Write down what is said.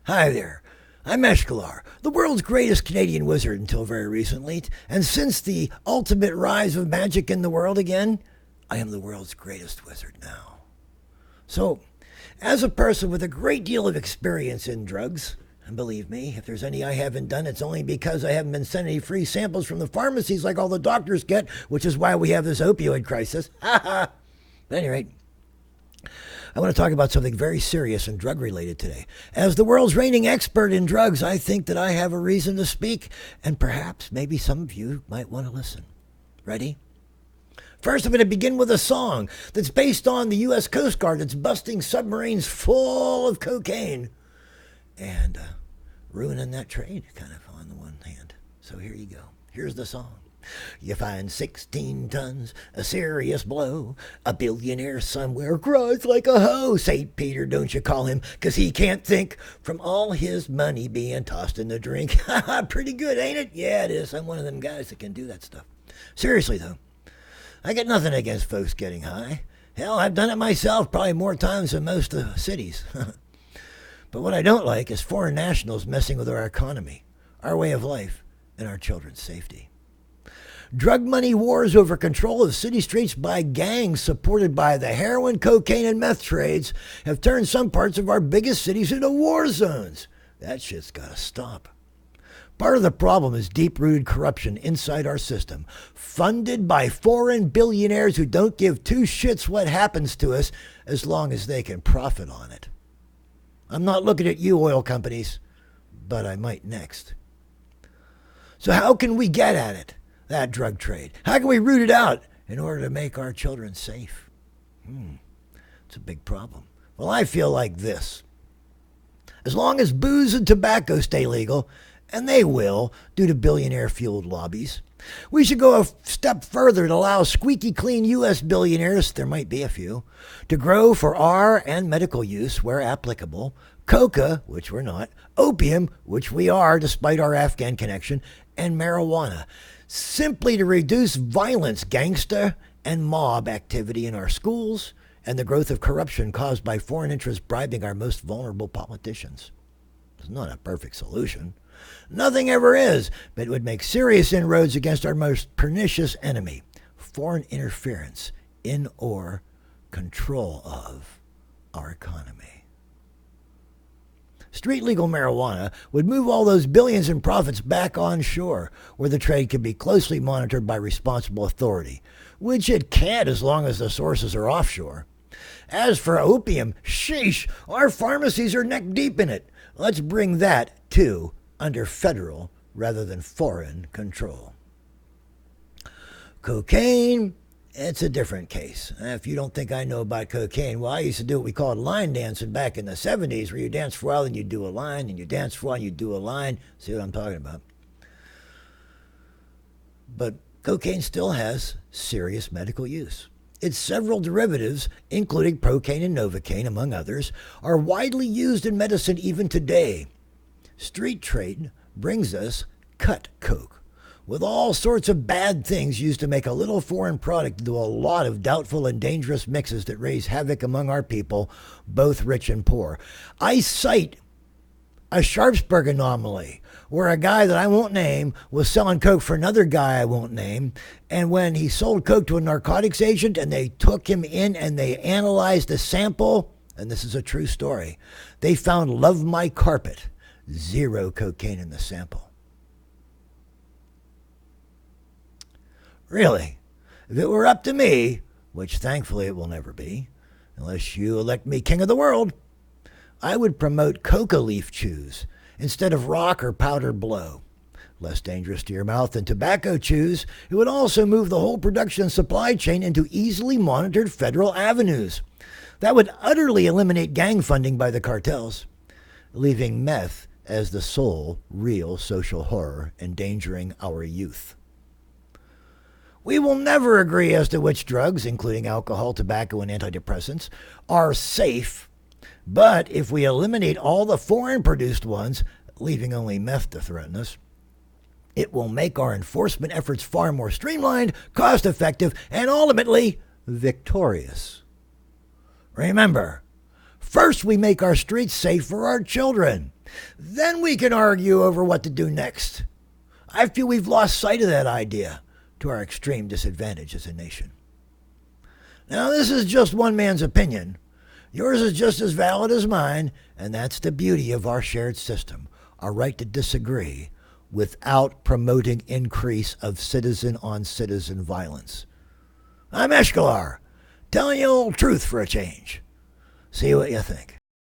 Hi there. I'm Eshkalar, the world's greatest Canadian wizard until very recently, and since the ultimate rise of magic in the world again, I am the world's greatest wizard now. So, as a person with a great deal of experience in drugs, and believe me, if there's any I haven't done, it's only because I haven't been sent any free samples from the pharmacies like all the doctors get, which is why we have this opioid crisis. Ha ha! At any rate, I want to talk about something very serious and drug related today. As the world's reigning expert in drugs, I think that I have a reason to speak, and perhaps maybe some of you might want to listen. Ready? First, I'm going to begin with a song that's based on the U.S. Coast Guard that's busting submarines full of cocaine and ruining that trade, kind of, on the one hand. So here you go. Here's the song. You find 16 tons, a serious blow. A billionaire somewhere cries like a hoe. St. Peter, don't you call him, 'cause he can't think from all his money being tossed in the drink. Pretty good, ain't it? Yeah, it is. I'm one of them guys that can do that stuff. Seriously, though, I got nothing against folks getting high. Hell, I've done it myself probably more times than most of the cities. But what I don't like is foreign nationals messing with our economy, our way of life, and our children's safety. Drug money wars over control of city streets by gangs supported by the heroin, cocaine, and meth trades have turned some parts of our biggest cities into war zones. That shit's gotta stop. Part of the problem is deep-rooted corruption inside our system, funded by foreign billionaires who don't give two shits what happens to us as long as they can profit on it. I'm not looking at you, oil companies, but I might next. So how can we get at it? That drug trade. How can we root it out in order to make our children safe? It's a big problem. Well, I feel like this. As long as booze and tobacco stay legal, and they will due to billionaire-fueled lobbies, we should go a step further to allow squeaky clean U.S. billionaires, there might be a few, to grow for our and medical use where applicable, coca, which we're not, opium, which we are despite our Afghan connection, and marijuana, simply to reduce violence, gangsta, and mob activity in our schools and the growth of corruption caused by foreign interests bribing our most vulnerable politicians. It's not a perfect solution. Nothing ever is, but it would make serious inroads against our most pernicious enemy, foreign interference in or control of our economy. Street legal marijuana would move all those billions in profits back onshore, where the trade can be closely monitored by responsible authority, which it can't as long as the sources are offshore. As for opium, sheesh, our pharmacies are neck deep in it. Let's bring that, too, under federal rather than foreign control. Cocaine, it's a different case. If you don't think I know about cocaine, well, I used to do what we called line dancing back in the 70s, where you dance for a while and you do a line, and you dance for a while and you do a line. See what I'm talking about? But cocaine still has serious medical use. Its several derivatives, including procaine and novocaine, among others, are widely used in medicine even today. Street trade brings us cut coke, with all sorts of bad things used to make a little foreign product into a lot of doubtful and dangerous mixes that raise havoc among our people, both rich and poor. I cite a Sharpsburg anomaly, where a guy that I won't name was selling coke for another guy I won't name, and when he sold coke to a narcotics agent and they took him in and they analyzed the sample, and this is a true story, they found Love My Carpet, 0 cocaine in the sample. Really, if it were up to me, which thankfully it will never be, unless you elect me king of the world, I would promote coca leaf chews instead of rock or powder blow. Less dangerous to your mouth than tobacco chews, it would also move the whole production and supply chain into easily monitored federal avenues. That would utterly eliminate gang funding by the cartels, leaving meth as the sole real social horror endangering our youth. We will never agree as to which drugs, including alcohol, tobacco, and antidepressants, are safe, but if we eliminate all the foreign-produced ones, leaving only meth to threaten us, it will make our enforcement efforts far more streamlined, cost-effective, and ultimately victorious. Remember, first we make our streets safe for our children. Then we can argue over what to do next. I feel we've lost sight of that idea to our extreme disadvantage as a nation. Now, this is just one man's opinion. Yours is just as valid as mine, and that's the beauty of our shared system, our right to disagree without promoting increase of citizen-on-citizen violence. I'm Eshkalar, telling you a little truth for a change. See what you think.